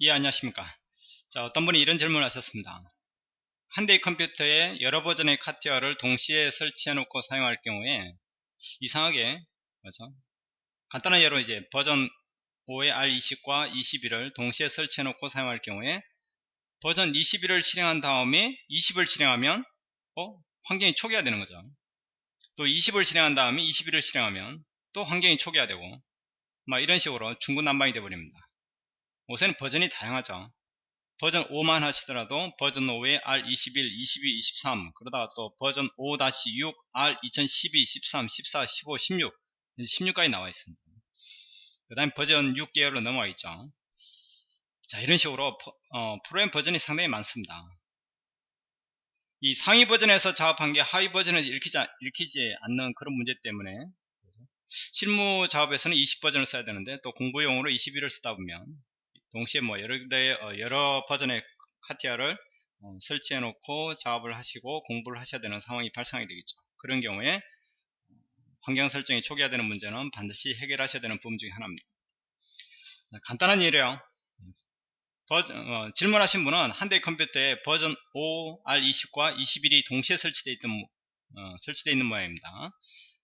예, 안녕하십니까. 자, 어떤 분이 이런 질문을 하셨습니다. 한 대의 컴퓨터에 여러 버전의 카티어를 동시에 설치해 놓고 사용할 경우에 이상하게, 그렇죠? 간단한 예로 이제 버전 5의 R20과 21을 동시에 설치해 놓고 사용할 경우에 버전 21을 실행한 다음에 20을 실행하면 환경이 초기화되는 거죠. 또 20을 실행한 다음에 21을 실행하면 또 환경이 초기화되고 막 이런 식으로 중구난방이 되어버립니다. 요새는 버전이 다양하죠. 버전 5만 하시더라도 버전 5에 R21, 22, 23 그러다가 또 버전 5-6, R2012, 13, 14, 15, 16 16까지 나와 있습니다. 그 다음에 버전 6계열로 넘어가 있죠. 자, 이런 식으로 프로그램 버전이 상당히 많습니다. 이 상위 버전에서 작업한 게 하위 버전에서 읽히지 않는 그런 문제 때문에 실무 작업에서는 20버전을 써야 되는데 또 공부용으로 21을 쓰다 보면 동시에 뭐 여러 버전의 카티아를 설치해 놓고 작업을 하시고 공부를 하셔야 되는 상황이 발생하게 되겠죠. 그런 경우에 환경 설정이 초기화되는 문제는 반드시 해결하셔야 되는 부분 중에 하나입니다. 간단한 예로요. 질문하신 분은 한 대의 컴퓨터에 버전 5, R20과 21이 동시에 설치되어 있는 모양입니다.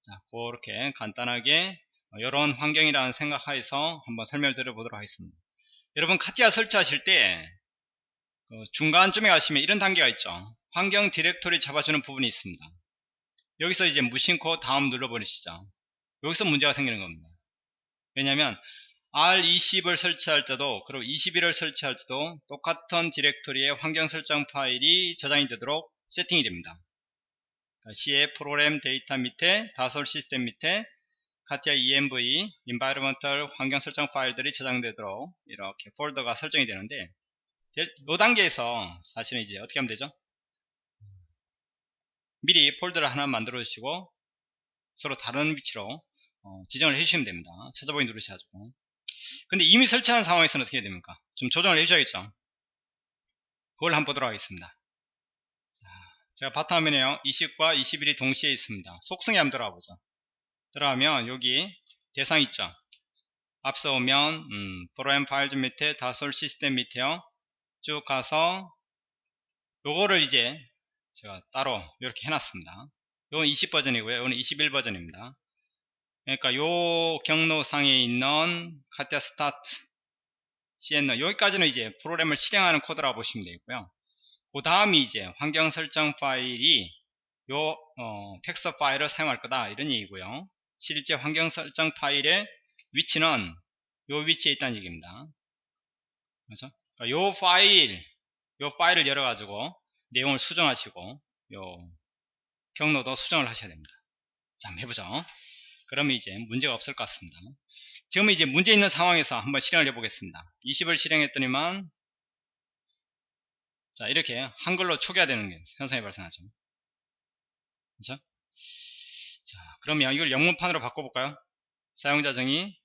자, 그렇게 간단하게 이런 환경이라는 생각하에서 한번 설명을 드려보도록 하겠습니다. 여러분 카티아 설치하실 때 중간쯤에 가시면 이런 단계가 있죠. 환경 디렉토리 잡아주는 부분이 있습니다. 여기서 이제 무심코 다음 눌러버리시죠. 여기서 문제가 생기는 겁니다. 왜냐하면 R20을 설치할 때도 그리고 21을 설치할 때도 똑같은 디렉토리의 환경 설정 파일이 저장이 되도록 세팅이 됩니다. C의 프로그램 데이터 밑에 다솔 시스템 밑에 카티아 env environmental 환경 설정 파일들이 저장되도록 이렇게 폴더가 설정이 되는데 이 단계에서 사실은 이제 어떻게 하면 되죠? 미리 폴더를 하나 만들어 주시고 서로 다른 위치로 지정을 해주시면 됩니다. 찾아보기 누르셔가지고. 근데 이미 설치한 상황에서는 어떻게 해야 됩니까? 좀 조정을 해주셔야겠죠. 그걸 한번 보도록 하겠습니다. 자, 제가 바탕화면에요 20과 21이 동시에 있습니다. 속성에 한번 들어가 보죠. 들어가면 여기 대상 있죠. 앞서 오면 프로그램 파일 좀 밑에 다솔 시스템 밑에요 쭉 가서 요거를 이제 제가 따로 이렇게 해놨습니다. 요건 20 버전이고요. 요건 21 버전입니다. 그러니까 요 경로상에 있는 카티아 스타트 CNN 여기까지는 이제 프로그램을 실행하는 코드라고 보시면 되고요. 그 다음이 이제 환경 설정 파일이 요 텍스트 파일을 사용할 거다 이런 얘기고요. 실제 환경 설정 파일의 위치는 요 위치에 있다는 얘기입니다. 그래서 그러니까 요 파일을 열어 가지고 내용을 수정하시고 요 경로도 수정을 하셔야 됩니다. 자, 한번 해보죠. 그러면 이제 문제가 없을 것 같습니다. 지금 이제 문제 있는 상황에서 한번 실행을 해보겠습니다. 20을 실행했더니만 자, 이렇게 한글로 초기화되는 현상이 발생하죠. 그렇죠? 자, 그러면 이걸 영문판으로 바꿔볼까요? 사용자 정의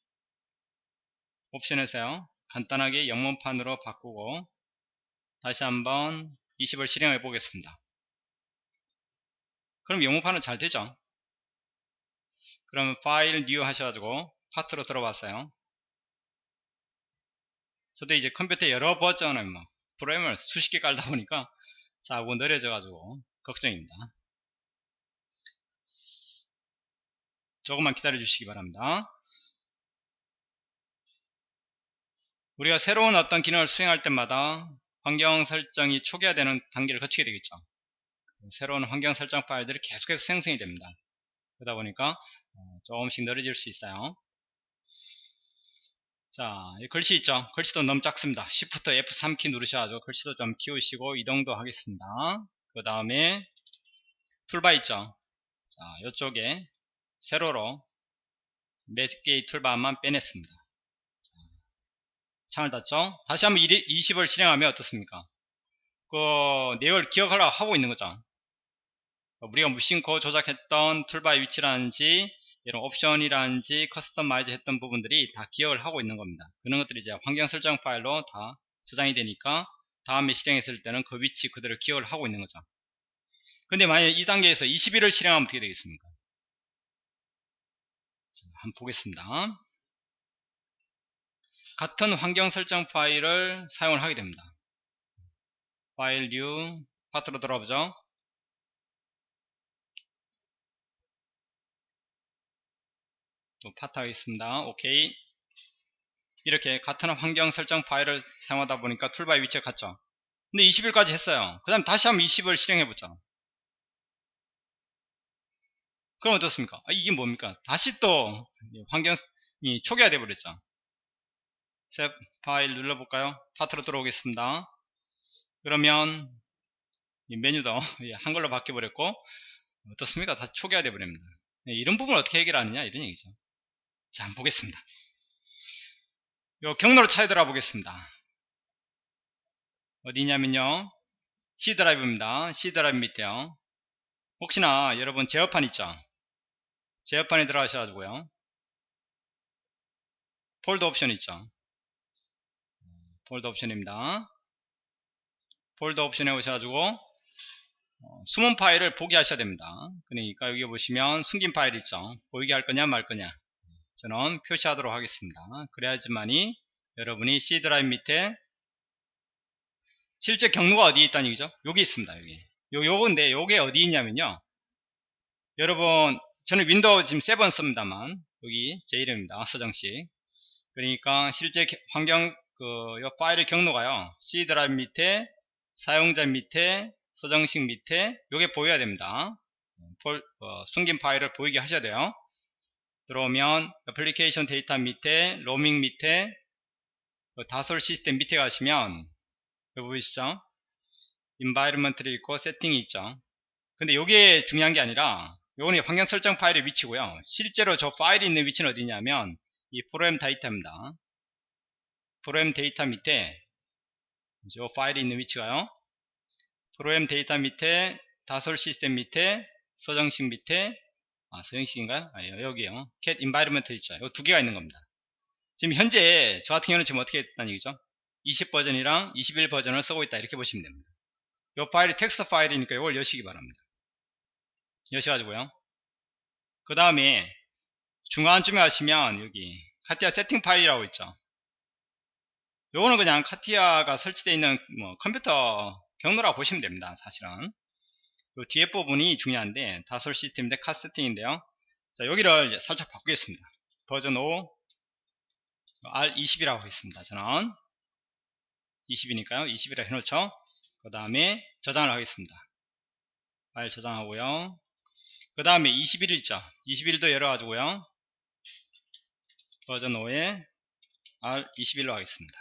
옵션에서요. 간단하게 영문판으로 바꾸고 다시 한번 20을 실행해 보겠습니다. 그럼 영문판은 잘 되죠? 그러면 파일 뉴 하셔가지고 파트로 들어왔어요. 저도 이제 컴퓨터 여러 버전을 프로그램을 수십 개 깔다 보니까 자꾸 느려져 가지고 걱정입니다. 조금만 기다려 주시기 바랍니다. 우리가 새로운 어떤 기능을 수행할 때마다 환경 설정이 초기화되는 단계를 거치게 되겠죠. 새로운 환경 설정 파일들이 계속해서 생성이 됩니다. 그러다 보니까 조금씩 느려질 수 있어요. 자, 이 글씨 있죠? 글씨도 너무 작습니다. Shift F3키 누르셔가지고 글씨도 좀 키우시고 이동도 하겠습니다. 그 다음에 툴바 있죠? 자, 이쪽에 세로로 몇 개의 툴바만 빼냈습니다. 창을 닫죠? 다시 한번 20을 실행하면 어떻습니까? 그 내용을 기억하려고 하고 있는 거죠. 우리가 무심코 조작했던 툴바의 위치라든지 이런 옵션이라든지 커스터마이즈 했던 부분들이 다 기억을 하고 있는 겁니다. 그런 것들이 이제 환경 설정 파일로 다 저장이 되니까 다음에 실행했을 때는 그 위치 그대로 기억을 하고 있는 거죠. 근데 만약 이 단계에서 21을 실행하면 어떻게 되겠습니까? 자, 한번 보겠습니다. 같은 환경 설정 파일을 사용을 하게 됩니다. 파일 뉴 파트로 들어가보죠. 또 파트 하겠습니다. 오케이. 이렇게 같은 환경 설정 파일을 사용하다 보니까 툴바의 위치가 같죠. 근데 20일까지 했어요. 그 다음 다시 한번 20을 실행해보죠. 그럼 어떻습니까? 이게 뭡니까? 다시 또 환경이 초기화돼 버렸죠. 새 파일 눌러볼까요? 파트로 들어오겠습니다. 그러면 이 메뉴도 한글로 바뀌어버렸고 어떻습니까? 다 초기화돼 버립니다. 이런 부분을 어떻게 해결하느냐 이런 얘기죠. 자, 한번 보겠습니다. 요 경로로 차에 들어가 보겠습니다. 어디냐면요, C 드라이브입니다. C 드라이브 밑에요. 혹시나 여러분 제어판 있죠? 제어판에 들어가셔가지고요, 폴더 옵션 있죠? 폴더 옵션입니다. 폴더 옵션에 오셔가지고 숨은 파일을 보게 하셔야 됩니다. 그러니까 여기 보시면 숨긴 파일 있죠? 보이게 할 거냐 말 거냐, 저는 표시하도록 하겠습니다. 그래야지만이 여러분이 C 드라이브 밑에 실제 경로가 어디에 있다는 얘기죠? 여기 있습니다. 여기 요건데 요게 어디 있냐면요, 여러분 저는 윈도우 지금 7 씁니다만 여기 제 이름입니다. 서정식. 그러니까 실제 환경 요 파일의 경로가요, C 드라이브 밑에 사용자 밑에 서정식 밑에 요게 보여야 됩니다. 숨긴 파일을 보이게 하셔야 돼요. 들어오면 애플리케이션 데이터 밑에 로밍 밑에 다솔 시스템 밑에 가시면 여기 보이시죠? 인바이러먼트리 있고 세팅이 있죠. 근데 요게 중요한 게 아니라 요거는 환경 설정 파일의 위치고요. 실제로 저 파일이 있는 위치는 어디냐면 이 프로그램 데이터입니다. 프로그램 데이터 밑에 요 파일이 있는 위치가요, 프로그램 데이터 밑에 다솔 시스템 밑에 서정식 밑에 서정식인가요? 여기요. cat environment 있죠. 요 두 개가 있는 겁니다. 지금 현재 저 같은 경우는 지금 어떻게 했다는 얘기죠? 20 버전이랑 21 버전을 쓰고 있다 이렇게 보시면 됩니다. 요 파일이 텍스트 파일이니까 이걸 여시기 바랍니다. 여셔가지고요, 그 다음에 중간쯤에 하시면 여기 카티아 세팅 파일이라고 있죠. 요거는 그냥 카티아가 설치되어 있는 컴퓨터 경로라고 보시면 됩니다. 사실은 요 뒤에 부분이 중요한데 다솔 시스템인데 카 세팅인데요. 자, 여기를 살짝 바꾸겠습니다. 버전 5 R20이라고 하겠습니다. 저는 20이니까요 20이라 해놓죠. 그 다음에 저장을 하겠습니다. 파일 저장하고요, 그 다음에 21일 있죠. 21일도 열어가지고요, 버전 5에 R21로 하겠습니다.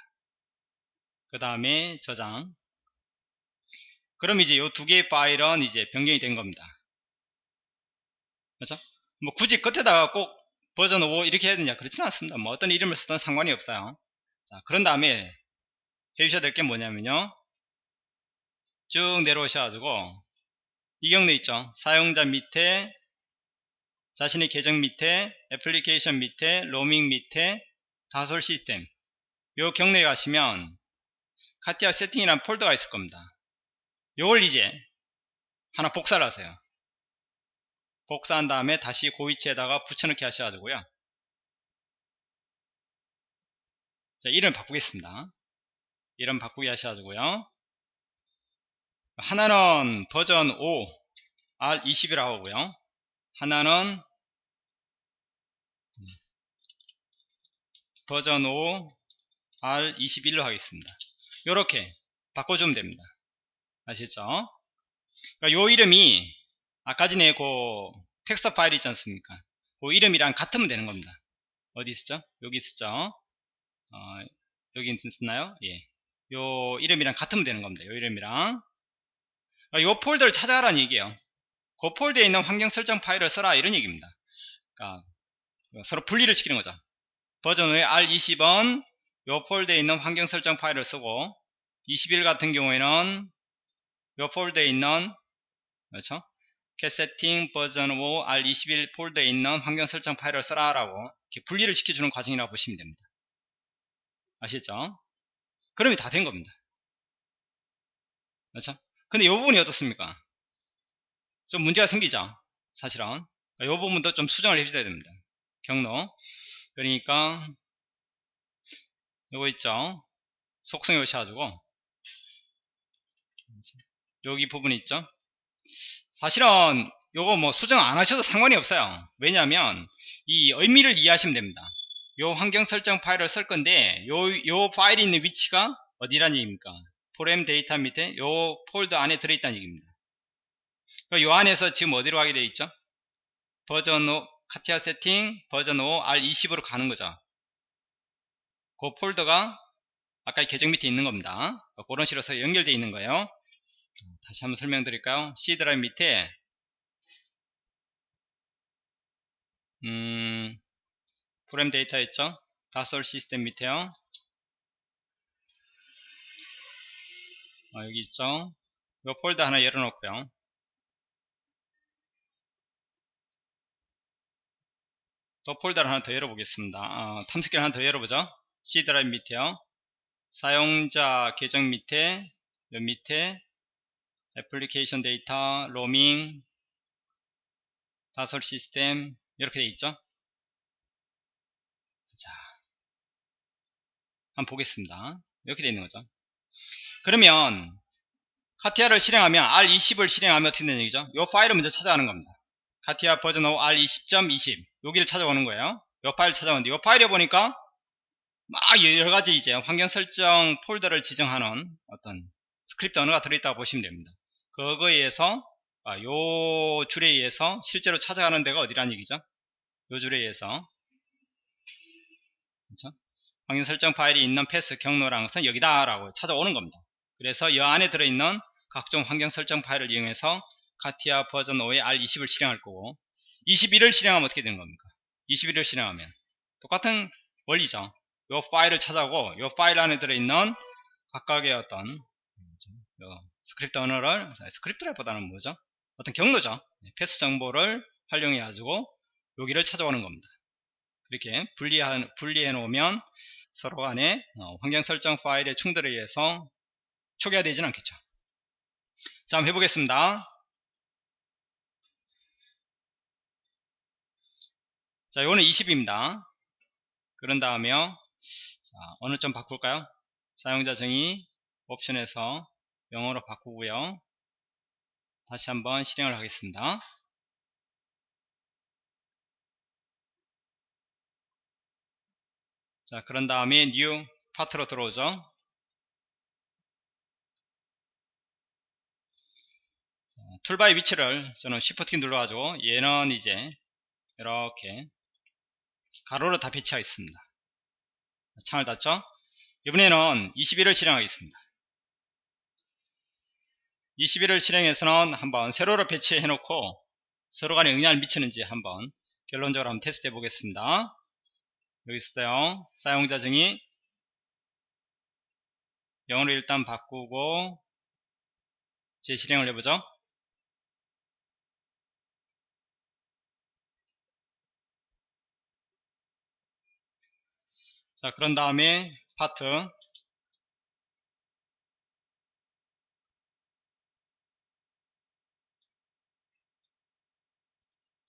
그 다음에 저장. 그럼 이제 이 두 개의 파일은 이제 변경이 된 겁니다. 그렇죠? 뭐 굳이 끝에다가 꼭 버전 5 이렇게 해야 되냐 그렇지는 않습니다. 뭐 어떤 이름을 쓰든 상관이 없어요. 자, 그런 다음에 해주셔야 될 게 뭐냐면요, 쭉 내려오셔가지고 이 경로 있죠. 사용자 밑에 자신의 계정 밑에 애플리케이션 밑에 로밍 밑에 다솔 시스템 요 경로에 가시면 카티아 세팅이라는 폴더가 있을 겁니다. 요걸 이제 하나 복사를 하세요. 복사한 다음에 다시 그 위치에다가 붙여넣기 하셔가지고요, 자, 이름 바꾸겠습니다. 이름 바꾸기 하셔가지고요, 하나는 버전 5 R20이라고 하고요, 하나는 버전 5 R21로 하겠습니다. 요렇게 바꿔주면 됩니다. 아시겠죠? 그러니까 요 이름이 아까 전에 그 텍스트 파일 있지 않습니까? 그 이름이랑 같으면 되는 겁니다. 어디 있었죠? 여기 있었죠? 여기 있었나요? 예. 요 이름이랑 같으면 되는 겁니다. 요 이름이랑. 그러니까 요 폴더를 찾아가라는 얘기예요. 그 폴더에 있는 환경 설정 파일을 써라 이런 얘기입니다. 그러니까 서로 분리를 시키는 거죠. 버전의 R20은 요 폴더에 있는 환경 설정 파일을 쓰고 21 같은 경우에는 요 폴더에 있는, 그렇죠? cat setting 버전 5 R21 폴더에 있는 환경 설정 파일을 써라 라고 이렇게 분리를 시켜주는 과정이라고 보시면 됩니다. 아시겠죠? 그러면 다 된 겁니다. 그렇죠? 근데 이 부분이 어떻습니까? 좀 문제가 생기죠? 사실은. 이 부분도 좀 수정을 해줘야 됩니다. 경로. 그러니까 요거 있죠. 속성 요시가지고 여기 부분이 있죠. 사실은 요거 뭐 수정 안 하셔도 상관이 없어요. 왜냐하면 이 의미를 이해하시면 됩니다. 요 환경 설정 파일을 쓸 건데 요 파일이 있는 위치가 어디란 얘기입니까? 프로그램 데이터 밑에 요 폴더 안에 들어있다는 얘기입니다. 요 안에서 지금 어디로 가게 되어 있죠? 버전 5 카티아 세팅 버전 5 R20으로 가는 거죠. 그 폴더가 아까 계정 밑에 있는 겁니다. 그런 식으로 연결되어 있는 거예요. 다시 한번 설명드릴까요? C 드라이브 밑에 프로그램 데이터 있죠? 다솔 시스템 밑에요. 여기 있죠? 이 폴더 하나 열어놓고요. 또 폴더를 하나 더 열어보겠습니다. 탐색기를 하나 더 열어보죠. C 드라이브 밑에요. 사용자 계정 밑에, 요 밑에 애플리케이션 데이터, 로밍, 다솔 시스템 이렇게 돼 있죠. 자, 한번 보겠습니다. 이렇게 돼 있는 거죠. 그러면 카티아를 실행하면 R20을 실행하면 어떻게 되는 얘기죠? 이 파일을 먼저 찾아가는 겁니다. 카티아 버전 5 R20.20 여기를 찾아오는 거예요. 이 파일 찾아오는데 이 파일에 보니까 막 여러가지 이제 환경 설정 폴더를 지정하는 어떤 스크립트 언어가 들어있다고 보시면 됩니다. 그거에 의해서 요 줄에 의해서 실제로 찾아가는 데가 어디란 얘기죠? 요 줄에 의해서 그렇죠? 환경 설정 파일이 있는 패스 경로라는 것은 여기다 라고 찾아오는 겁니다. 그래서 이 안에 들어있는 각종 환경 설정 파일을 이용해서 카티아 버전 5의 R20을 실행할 거고 21을 실행하면 어떻게 되는 겁니까? 21을 실행하면 똑같은 원리죠. 이 파일을 찾아오고 이 파일 안에 들어있는 각각의 어떤 스크립트 언어를 스크립트라기보다는 뭐죠? 어떤 경로죠. 패스 정보를 활용해 가지고 여기를 찾아오는 겁니다. 이렇게 분리해 놓으면 서로 간에 환경 설정 파일의 충돌에 의해서 초기화 되지는 않겠죠. 자, 한번 해보겠습니다. 자, 요거는 20입니다. 그런 다음에 어느 점 바꿀까요? 사용자 정의 옵션에서 영어로 바꾸고요. 다시 한번 실행을 하겠습니다. 자, 그런 다음에 new 파트로 들어오죠. 툴바의 위치를 저는 Shift 키 눌러가지고 얘는 이제 이렇게 가로로 다 배치하겠습니다. 창을 닫죠. 이번에는 21을 실행하겠습니다. 21을 실행해서는 한번 세로로 배치해 놓고 서로 간에 영향을 미치는지 한번 결론적으로 한번 테스트 해 보겠습니다. 여기 있어요. 사용자 정의 영어로 일단 바꾸고 재실행을 해보죠. 자, 그런 다음에 파트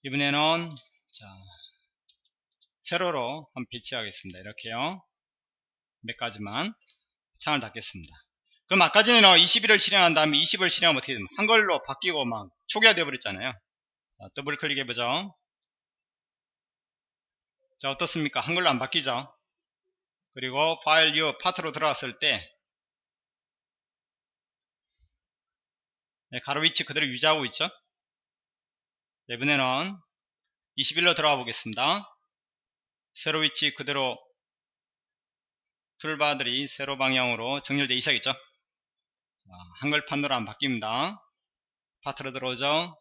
이번에는 자, 세로로 한번 배치하겠습니다. 이렇게요. 몇 가지만 창을 닫겠습니다. 그럼 아까 전에는 21을 실행한 다음에 20을 실행하면 어떻게 됩니까? 한글로 바뀌고 막 초기화 되어 버렸잖아요. 자, 더블 클릭해 보죠. 자, 어떻습니까? 한글로 안 바뀌죠? 그리고 파일 뷰 파트로 들어갔을 때 가로 위치 그대로 유지하고 있죠? 이번에는 21로 들어가 보겠습니다. 세로 위치 그대로 툴바들이 세로 방향으로 정렬되어 있어야겠죠? 한글 판도로 안 바뀝니다. 파트로 들어오죠?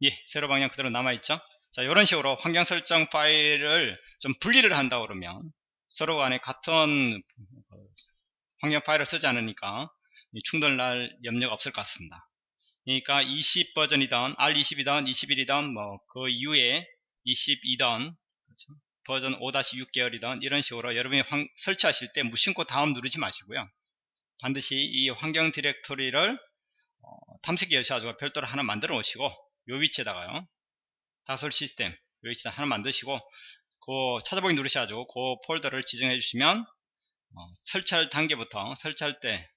예, 세로 방향 그대로 남아있죠? 자, 이런 식으로 환경 설정 파일을 좀 분리를 한다 그러면 서로 간에 같은 환경 파일을 쓰지 않으니까 충돌 날 염려가 없을 것 같습니다. 그러니까 20 버전이던 R20이던 21이던 뭐 그 이후에 22던 그렇죠? 버전 5-6 계열이던 이런 식으로 여러분이 설치하실 때 무심코 다음 누르지 마시고요. 반드시 이 환경 디렉토리를 탐색기 여셔가지고 별도로 하나 만들어 놓으시고 요 위치에다가요 다솔 시스템 여기 하나 만드시고 그 찾아보기 누르셔가지고 그 폴더를 지정해 주시면 설치할 단계부터 설치할 때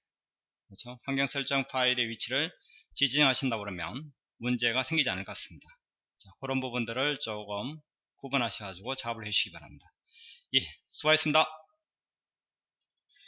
그렇죠? 환경 설정 파일의 위치를 지정하신다 그러면 문제가 생기지 않을 것 같습니다. 자, 그런 부분들을 조금 구분하셔가지고 작업을 해주시기 바랍니다. 예, 수고하셨습니다.